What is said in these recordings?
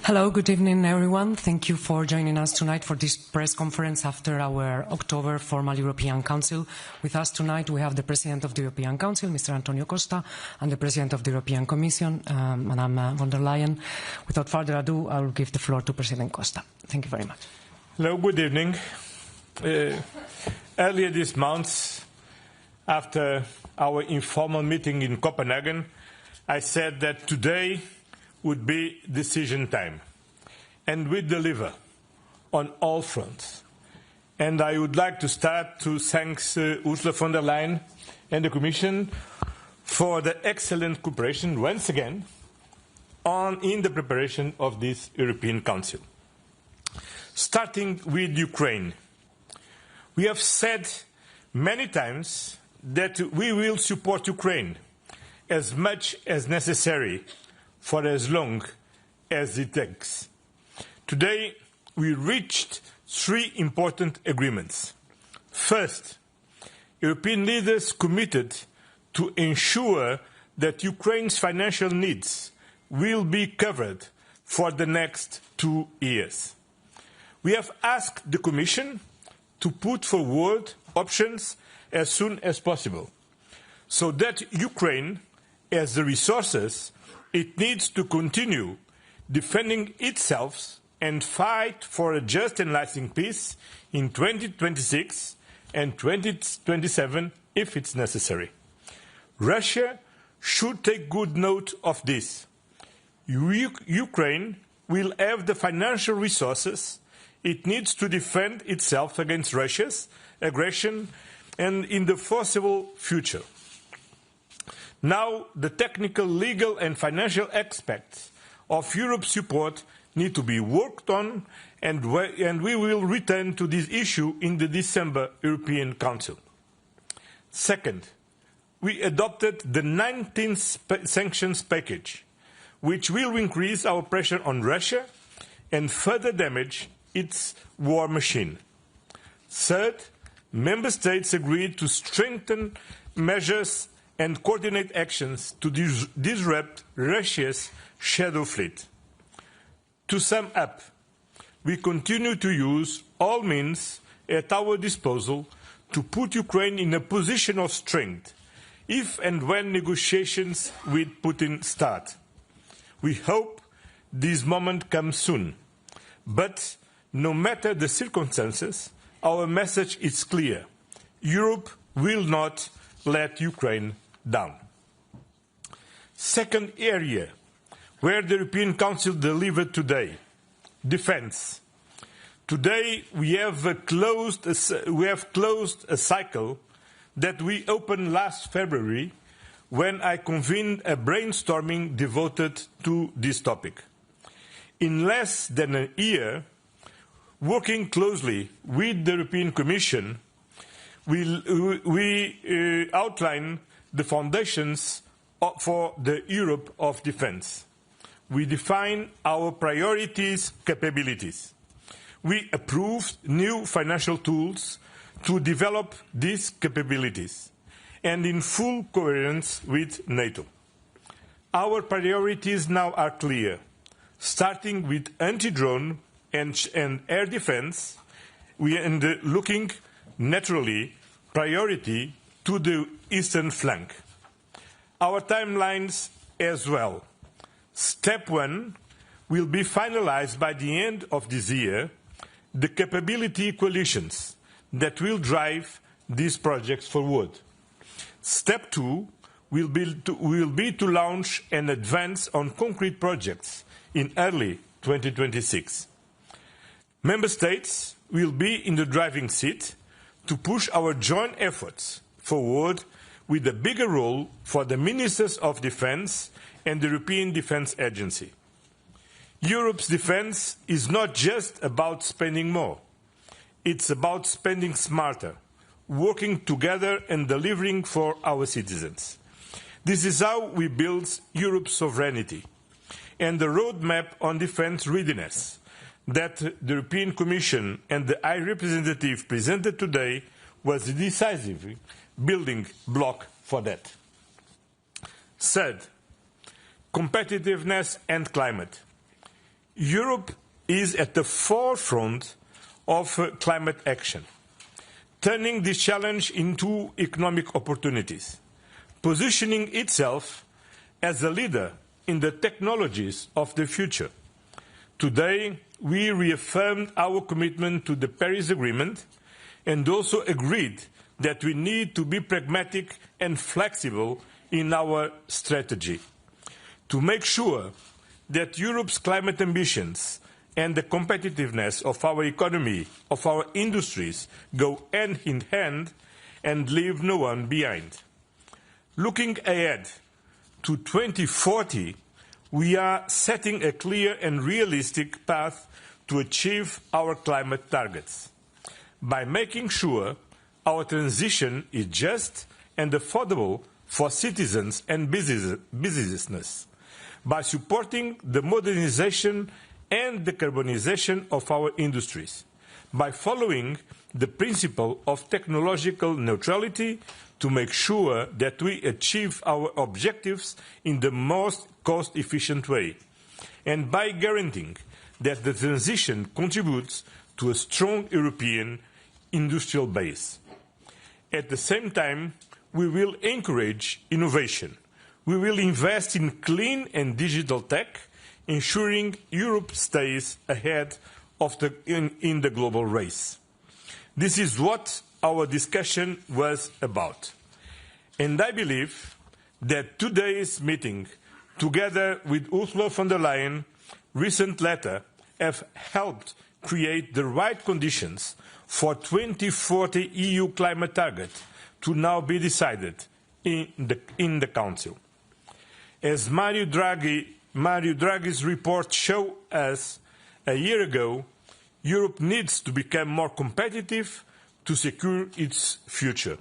Hello, good evening, everyone. Thank you for joining us tonight for this press conference after our October formal European Council. With us tonight, we have the President of the European Council, Mr. Antonio Costa, and the President of the European Commission, Madame von der Leyen. Without further ado, I will give the floor to President Costa. Thank you very much. Hello, good evening. Earlier this month, after our informal meeting in Copenhagen, I said that today would be decision time, and we deliver on all fronts. And I would like to start to thank Ursula von der Leyen and the Commission for the excellent cooperation once again in the preparation of this European Council. Starting with Ukraine, we have said many times that we will support Ukraine as much as necessary for as long as it takes. Today, we reached three important agreements. First, European leaders committed to ensure that Ukraine's financial needs will be covered for the next 2 years. We have asked the Commission to put forward options as soon as possible, so that Ukraine has the resources it needs to continue defending itself and fight for a just and lasting peace in 2026 and 2027 if it's necessary. Russia should take good note of this. Ukraine will have the financial resources it needs to defend itself against Russia's aggression and in the foreseeable future. Now, the technical, legal and financial aspects of Europe's support need to be worked on, and we will return to this issue in the December European Council. Second, we adopted the 19th sanctions package, which will increase our pressure on Russia and further damage its war machine. Third, Member States agreed to strengthen measures and coordinate actions to disrupt Russia's shadow fleet. To sum up, we continue to use all means at our disposal to put Ukraine in a position of strength if and when negotiations with Putin start. We hope this moment comes soon, but no matter the circumstances, our message is clear. Europe will not let Ukraine down. Second area where the European Council delivered today, defence. Today we have closed a cycle that we opened last February when I convened a brainstorming devoted to this topic. In less than a year, working closely with the European Commission, we outline the foundations for the Europe of defence. We define our priorities, capabilities. We approved new financial tools to develop these capabilities, and in full coherence with NATO. Our priorities now are clear, starting with anti-drone and air defence, and looking naturally priority to the eastern flank. Our timelines as well. Step 1 will be finalized by the end of this year, the capability coalitions that will drive these projects forward. Step 2 will be to launch and advance on concrete projects in early 2026. Member States will be in the driving seat to push our joint efforts forward with a bigger role for the Ministers of Defence and the European Defence Agency. Europe's defence is not just about spending more. It's about spending smarter, working together and delivering for our citizens. This is how we build Europe's sovereignty and the roadmap on defence readiness that the European Commission and the High Representative presented today was a decisive building block for that. Third, competitiveness and climate. Europe is at the forefront of climate action, turning this challenge into economic opportunities, positioning itself as a leader in the technologies of the future. Today, we reaffirmed our commitment to the Paris Agreement and also agreed that we need to be pragmatic and flexible in our strategy to make sure that Europe's climate ambitions and the competitiveness of our economy, of our industries, go hand in hand and leave no one behind. Looking ahead to 2040, we are setting a clear and realistic path to achieve our climate targets by making sure our transition is just and affordable for citizens and businesses, by supporting the modernization and decarbonization of our industries, by following the principle of technological neutrality to make sure that we achieve our objectives in the most cost-efficient way, and by guaranteeing that the transition contributes to a strong European industrial base. At the same time, we will encourage innovation. We will invest in clean and digital tech, ensuring Europe stays ahead of in the global race. This is what our discussion was about. And I believe that today's meeting, together with Ursula von der Leyen's recent letter, have helped create the right conditions for 2040 EU climate target to now be decided in the Council. As Mario Draghi's report showed us a year ago, Europe needs to become more competitive to secure its future.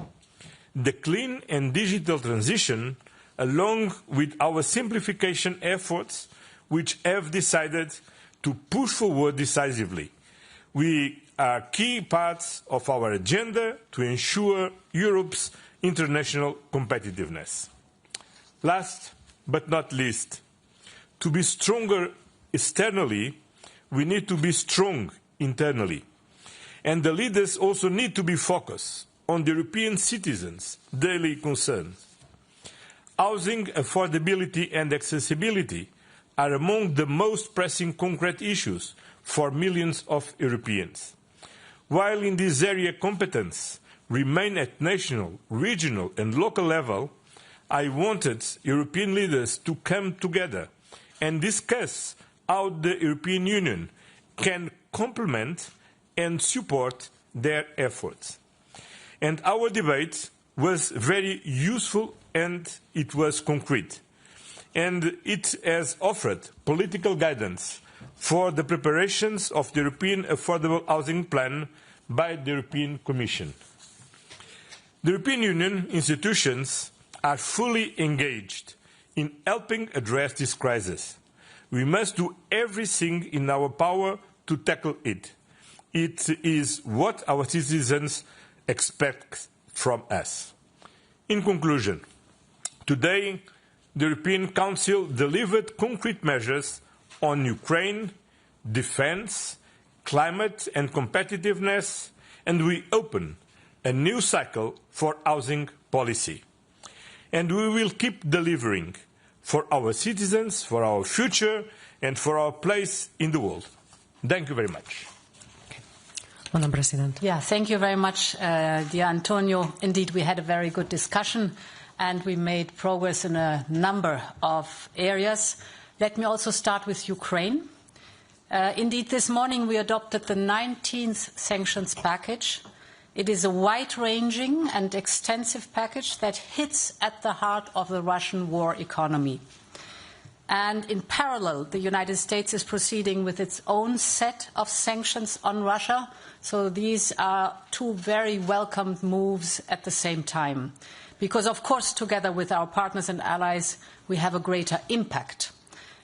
The clean and digital transition, along with our simplification efforts, which have decided to push forward decisively, we are key parts of our agenda to ensure Europe's international competitiveness. Last but not least, to be stronger externally, we need to be strong internally. And the leaders also need to be focused on the European citizens' daily concerns. Housing affordability and accessibility are among the most pressing concrete issues for millions of Europeans. While in this area competence remain at national, regional and local level, I wanted European leaders to come together and discuss how the European Union can complement and support their efforts. And our debate was very useful and it was concrete. And it has offered political guidance for the preparations of the European Affordable Housing Plan by the European Commission. The European Union institutions are fully engaged in helping address this crisis. We must do everything in our power to tackle it. It is what our citizens expect from us. In conclusion, today the European Council delivered concrete measures on Ukraine, defence, climate and competitiveness, and we open a new cycle for housing policy. And we will keep delivering for our citizens, for our future, and for our place in the world. Thank you very much. Madam President. Yeah, thank you very much, dear Antonio. Indeed, we had a very good discussion and we made progress in a number of areas. Let me also start with Ukraine. Indeed, this morning we adopted the 19th sanctions package. It is a wide-ranging and extensive package that hits at the heart of the Russian war economy. And in parallel, the United States is proceeding with its own set of sanctions on Russia. So these are two very welcomed moves at the same time. Because, of course, together with our partners and allies, we have a greater impact.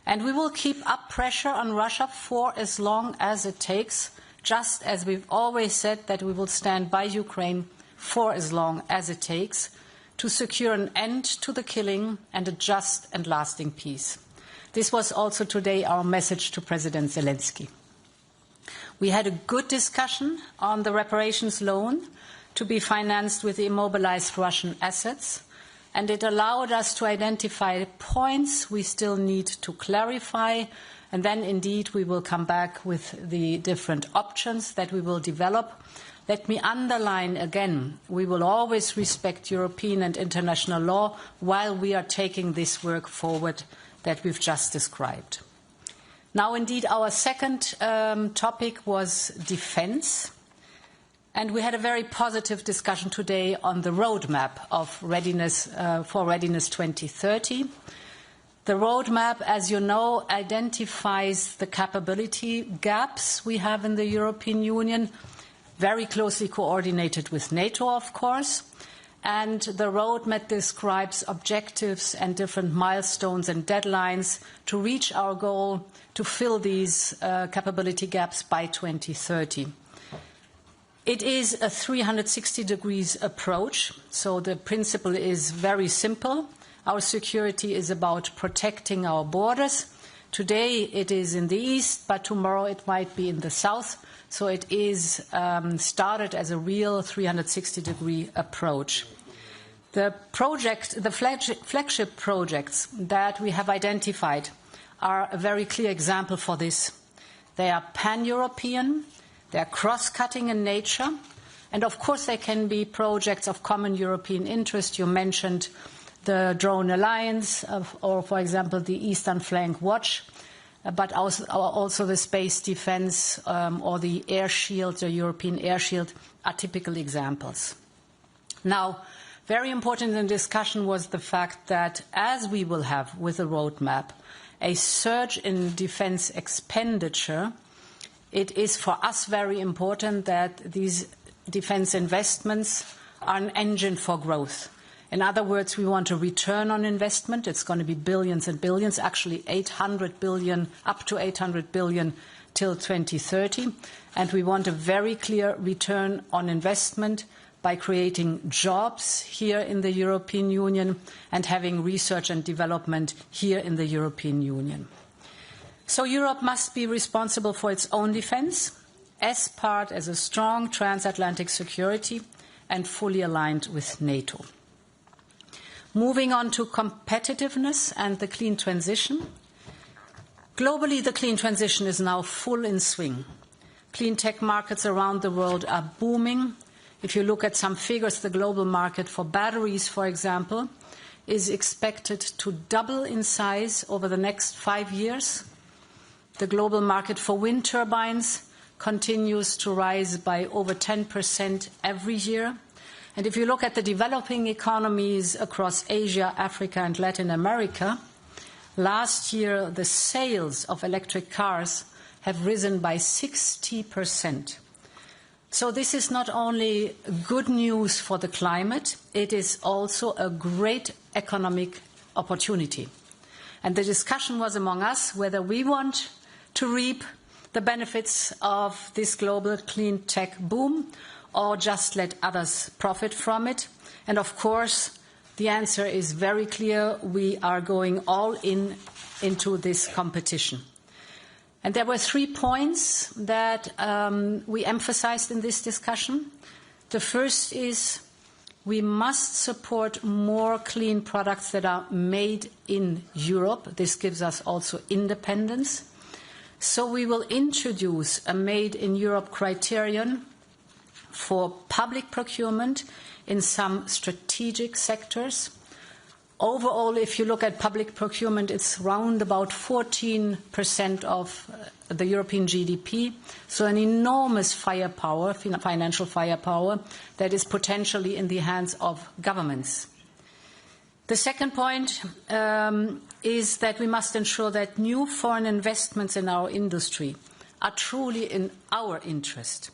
And we will keep up pressure on Russia for as long as it takes, just as we've always said that we will stand by Ukraine for as long as it takes to secure an end to the killing and a just and lasting peace. This was also today our message to President Zelensky. We had a good discussion on the reparations loan to be financed with immobilized Russian assets, and it allowed us to identify points we still need to clarify, and then indeed we will come back with the different options that we will develop. Let me underline again, we will always respect European and international law while we are taking this work forward that we've just described. Now, indeed, our second topic was defence. And we had a very positive discussion today on the roadmap of readiness for Readiness 2030. The roadmap, as you know, identifies the capability gaps we have in the European Union, very closely coordinated with NATO, of course. And the roadmap describes objectives and different milestones and deadlines to reach our goal to fill these capability gaps by 2030. It is a 360 degrees approach, so the principle is very simple. Our security is about protecting our borders. Today it is in the east, but tomorrow it might be in the south. So it is started as a real 360-degree approach. The flagship projects that we have identified are a very clear example for this. They are pan-European, they are cross-cutting in nature, and of course they can be projects of common European interest. You mentioned the Drone Alliance, or for example the Eastern Flank Watch, but also the space defence or the air shield, the European air shield, are typical examples. Now, very important in the discussion was the fact that, as we will have with the roadmap, a surge in defence expenditure, it is for us very important that these defence investments are an engine for growth. In other words, we want a return on investment. It's going to be billions and billions, actually 800 billion, up to 800 billion till 2030. And we want a very clear return on investment by creating jobs here in the European Union and having research and development here in the European Union. So Europe must be responsible for its own defence as a strong transatlantic security and fully aligned with NATO. Moving on to competitiveness and the clean transition. Globally, the clean transition is now full in swing. Clean tech markets around the world are booming. If you look at some figures, the global market for batteries, for example, is expected to double in size over the next 5 years. The global market for wind turbines continues to rise by over 10% every year. And if you look at the developing economies across Asia, Africa, and Latin America, last year the sales of electric cars have risen by 60%. So this is not only good news for the climate, it is also a great economic opportunity. And the discussion was among us whether we want to reap the benefits of this global clean tech boom or just let others profit from it. And of course, the answer is very clear. We are going all into this competition. And there were 3 points that we emphasized in this discussion. The first is we must support more clean products that are made in Europe. This gives us also independence. So we will introduce a Made in Europe criterion for public procurement in some strategic sectors. Overall, if you look at public procurement, it's round about 14% of the European GDP, so an enormous firepower, financial firepower, that is potentially in the hands of governments. The second point is that we must ensure that new foreign investments in our industry are truly in our interest.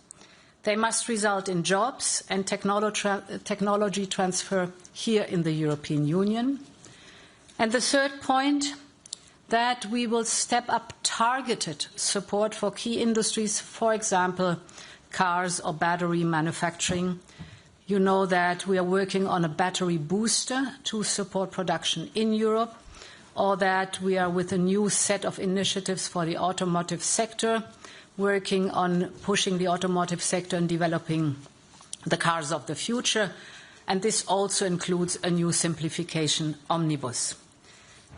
They must result in jobs and technology transfer here in the European Union. And the third point, that we will step up targeted support for key industries, for example, cars or battery manufacturing. You know that we are working on a battery booster to support production in Europe. or that we are with a new set of initiatives for the automotive sector, working on pushing the automotive sector and developing the cars of the future. And this also includes a new simplification omnibus.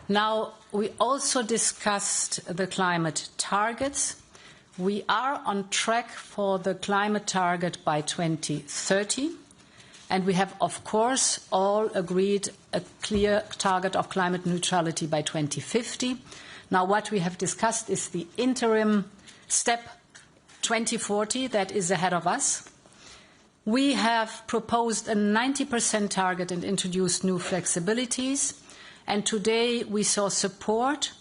Now, we also discussed the climate targets. We are on track for the climate target by 2030. And we have, of course, all agreed a clear target of climate neutrality by 2050. Now, what we have discussed is the interim step 2040 that is ahead of us. We have proposed a 90% target and introduced new flexibilities. And today we saw support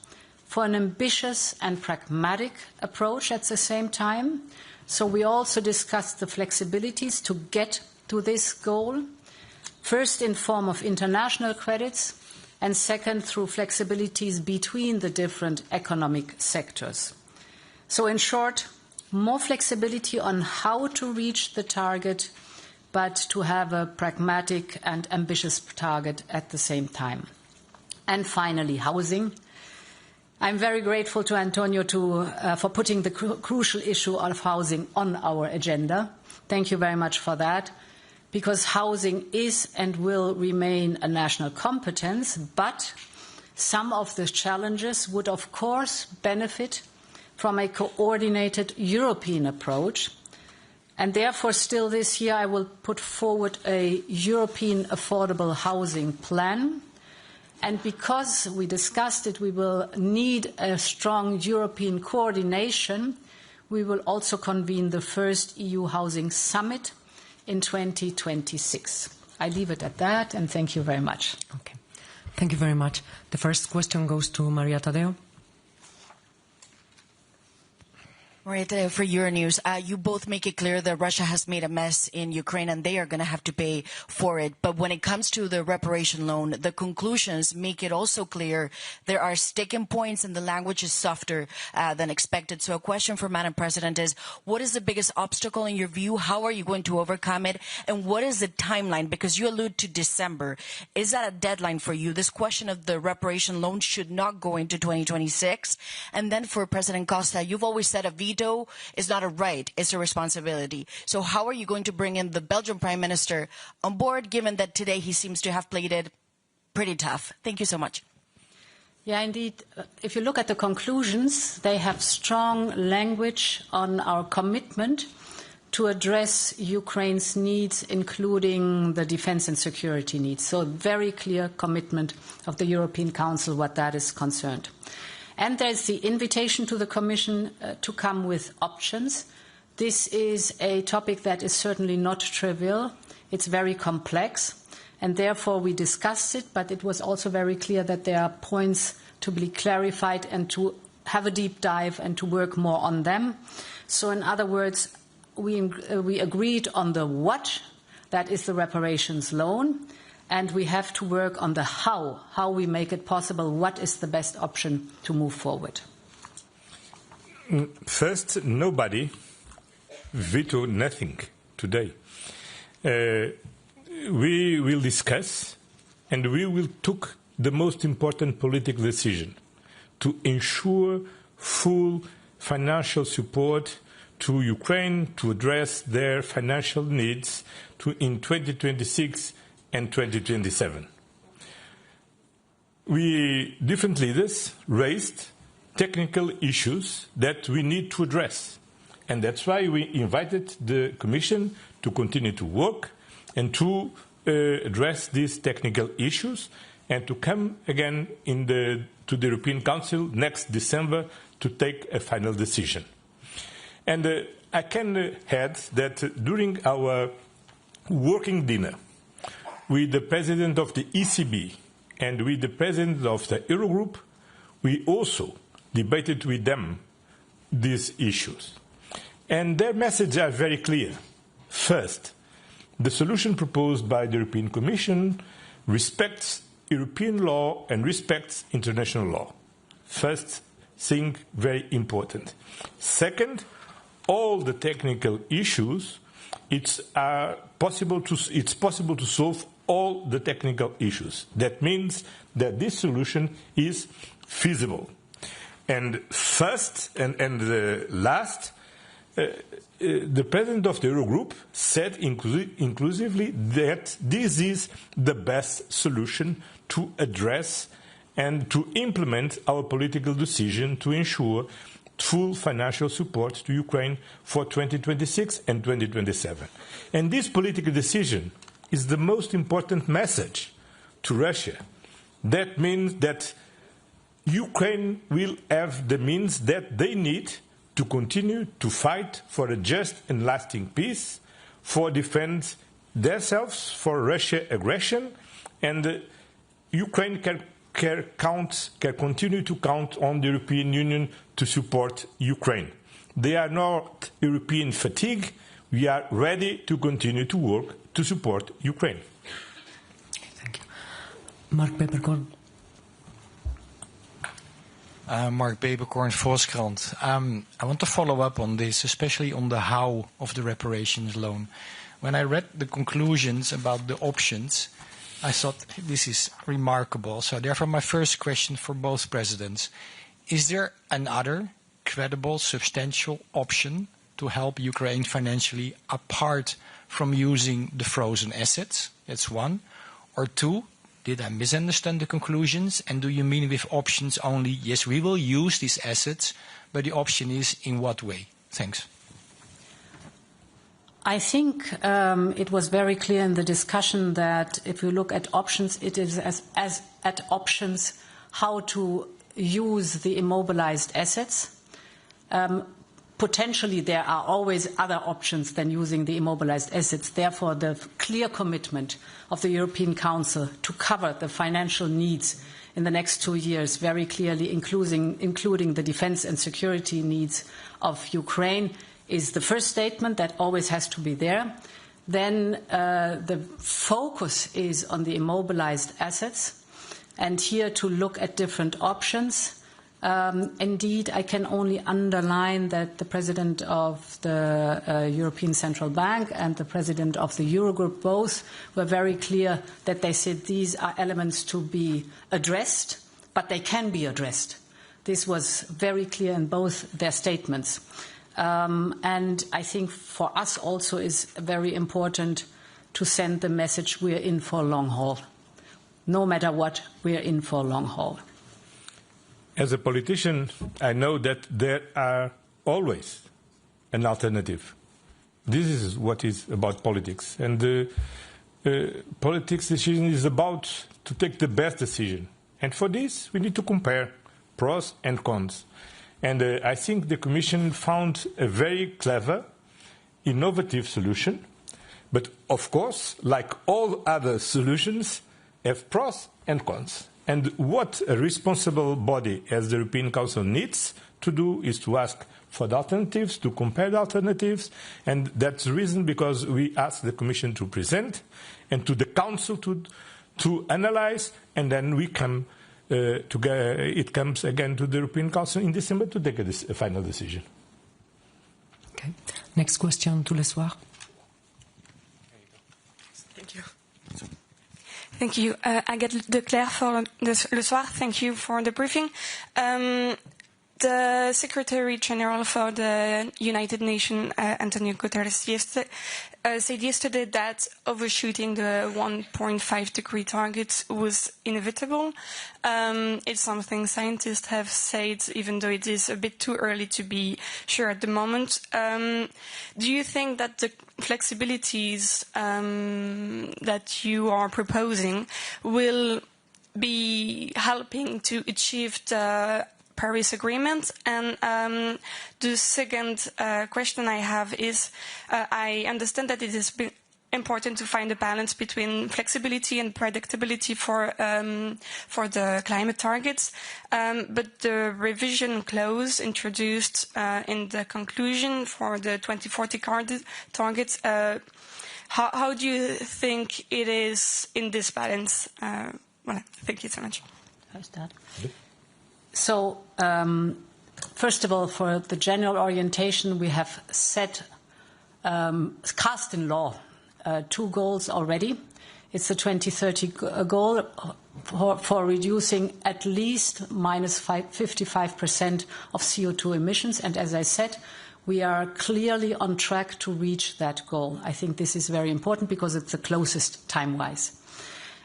for an ambitious and pragmatic approach at the same time. So we also discussed the flexibilities to get to this goal, first in form of international credits, and second through flexibilities between the different economic sectors. So in short, more flexibility on how to reach the target, but to have a pragmatic and ambitious target at the same time. And finally, housing. I'm very grateful to Antonio for putting the crucial issue of housing on our agenda. Thank you very much for that, because housing is and will remain a national competence, but some of the challenges would, of course, benefit from a coordinated European approach. And therefore, still this year, I will put forward a European affordable housing plan. And because we discussed it, we will need a strong European coordination. We will also convene the first EU Housing Summit in 2026. I leave it at that, and thank you very much. Okay. Thank you very much. The first question goes to Maria Tadeo. Maria Tadeo for Euronews. You both make it clear that Russia has made a mess in Ukraine and they are going to have to pay for it. But when it comes to the reparation loan, the conclusions make it also clear there are sticking points and the language is softer than expected. So a question for Madam President is, what is the biggest obstacle in your view? How are you going to overcome it? And what is the timeline? Because you allude to December. Is that a deadline for you? This question of the reparation loan should not go into 2026. And then for President Costa, you've always said a veto is not a right, it's a responsibility. So how are you going to bring in the Belgian Prime Minister on board, given that today he seems to have played it pretty tough? Thank you so much. Yeah, indeed. If you look at the conclusions, they have strong language on our commitment to address Ukraine's needs, including the defense and security needs. So a very clear commitment of the European Council what that is concerned. And there's the invitation to the Commission to come with options. This is a topic that is certainly not trivial. It's very complex. And therefore we discussed it, but it was also very clear that there are points to be clarified and to have a deep dive and to work more on them. So in other words, we agreed on the what, that is the reparations loan. And we have to work on the how we make it possible, what is the best option to move forward. First, nobody vetoed nothing today. We will discuss and we will take the most important political decision to ensure full financial support to Ukraine to address their financial needs in 2026 and 2027. Different leaders raised technical issues that we need to address. And that's why we invited the Commission to continue to work and to address these technical issues and to come again to the European Council next December to take a final decision. And I can add that during our working dinner with the President of the ECB and with the President of the Eurogroup, we also debated with them these issues. And their messages are very clear. First, the solution proposed by the European Commission respects European law and respects international law. First thing, very important. Second, all the technical issues, it's possible to solve all the technical issues. That means that this solution is feasible. And first and last, the president of the Eurogroup said inclusively that this is the best solution to address and to implement our political decision to ensure full financial support to Ukraine for 2026 and 2027. And this political decision is the most important message to Russia. That means that Ukraine will have the means that they need to continue to fight for a just and lasting peace, for defend themselves for Russia aggression, and Ukraine can continue to count on the European Union to support Ukraine. They are not European fatigue. We are ready to continue to work to support Ukraine. Thank you. Mark Peperkorn. Mark Peperkorn, Volkskrant. I want to follow up on this, especially on the how of the reparations loan. When I read the conclusions about the options, I thought this is remarkable. So therefore my first question for both presidents, is there another credible, substantial option to help Ukraine financially apart from using the frozen assets? That's one. Or two, did I misunderstand the conclusions? And do you mean with options only, yes, we will use these assets, but the option is in what way? Thanks. I think it was very clear in the discussion that if you look at options, it is as at options how to use the immobilized assets. Potentially there are always other options than using the immobilized assets. Therefore, the clear commitment of the European Council to cover the financial needs in the next 2 years, very clearly including the defense and security needs of Ukraine, is the first statement that always has to be there. Then the focus is on the immobilized assets, and here to look at different options. Indeed, I can only underline that the President of the European Central Bank and the President of the Eurogroup both were very clear that they said these are elements to be addressed, but they can be addressed. This was very clear in both their statements. And I think for us also is very important to send the message we are in for long haul. No matter what, we are in for long haul. As a politician, I know that there are always an alternative. This is what is about politics. And the politics decision is about to take the best decision. And for this, we need to compare pros and cons. And I think the Commission found a very clever, innovative solution. But of course, like all other solutions, have pros and cons. And what a responsible body as the European Council needs to do is to ask for the alternatives, to compare the alternatives. And that's the reason because we asked the Commission to present and to the Council to analyze, and then we come it comes again to the European Council in December to take a final decision. Okay. Next question to Le Soir. Thank you. Thank you. Agathe de Clercq for Le Soir. Thank you for the briefing. The Secretary General for the United Nations, Antonio Guterres, said yesterday that overshooting the 1.5 degree target was inevitable. It's something scientists have said, even though it is a bit too early to be sure at the moment. Do you think that the flexibilities that you are proposing will be helping to achieve the Paris Agreement? And the second question I have is, I understand that it is important to find a balance between flexibility and predictability for the climate targets, but the revision clause introduced in the conclusion for the 2040 targets, how do you think it is in this balance? Well, thank you so much. So, first of all, for the general orientation, we have set, cast in law, 2 goals already. It's the 2030 goal for reducing at least minus 55% of CO2 emissions. And as I said, we are clearly on track to reach that goal. I think this is very important because it's the closest time-wise.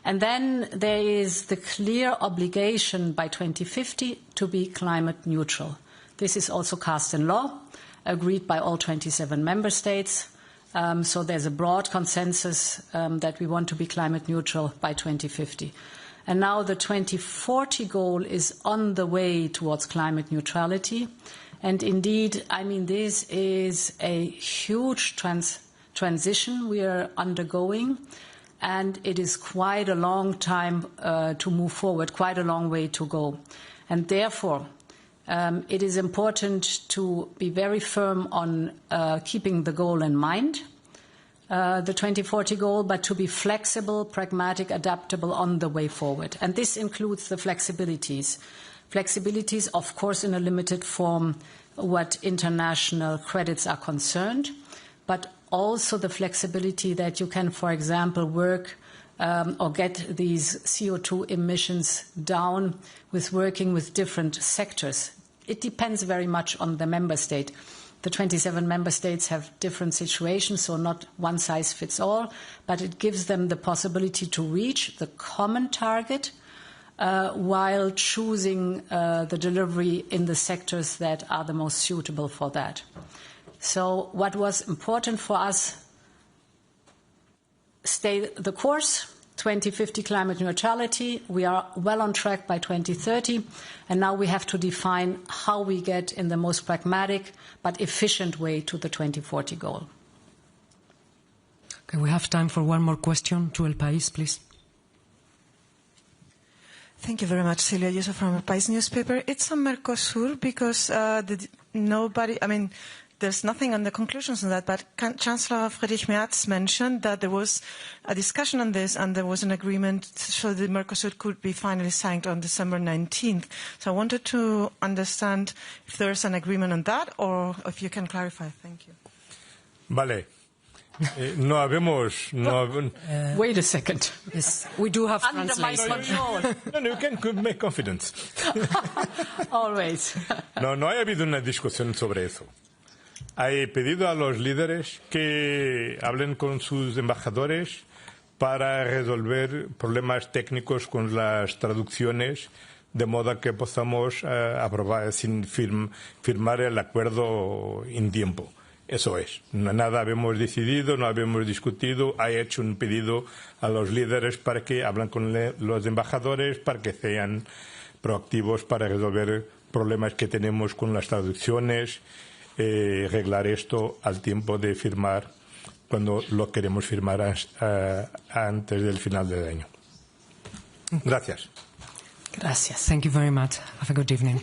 And then there is the clear obligation by 2050 to be climate neutral. This is also cast in law, agreed by all 27 member states. So there's a broad consensus that we want to be climate neutral by 2050. And now the 2040 goal is on the way towards climate neutrality. And indeed, I mean, this is a huge transition we are undergoing. And it is quite a long time to move forward, quite a long way to go. And therefore, it is important to be very firm on keeping the goal in mind, the 2040 goal, but to be flexible, pragmatic, adaptable on the way forward. And this includes the flexibilities. Flexibilities, of course, in a limited form, what international credits are concerned, but also the flexibility that you can, for example, work or get these CO2 emissions down with working with different sectors. It depends very much on the member state. The 27 member states have different situations, so not one size fits all, but it gives them the possibility to reach the common target while choosing the delivery in the sectors that are the most suitable for that. So what was important for us, stay the course, 2050 climate neutrality. We are well on track by 2030, and now we have to define how we get in the most pragmatic but efficient way to the 2040 goal. Okay, we have time for one more question. To El País, please. Thank you very much, Celia Yusuf from El País newspaper. It's on Mercosur because there's nothing on the conclusions on that, but Chancellor Friedrich Merz mentioned that there was a discussion on this and there was an agreement so the Mercosur could be finally signed on December 19th. So I wanted to understand if there's an agreement on that or if you can clarify. Thank you. Vale. No habemos... Wait a second. Yes, we do have under my control. No, you can make confidence. Always. No ha habido una discusión sobre eso. He pedido a los líderes que hablen con sus embajadores para resolver problemas técnicos con las traducciones, de modo que podamos aprobar sin firmar el acuerdo en tiempo. Eso es. Nada habíamos decidido, no habíamos discutido. He hecho un pedido a los líderes para que hablen con los embajadores, para que sean proactivos para resolver problemas que tenemos con las traducciones. Arreglar esto al tiempo de firmar cuando lo queremos firmar antes del final del año. Gracias. Gracias. Thank you very much. Have a good evening.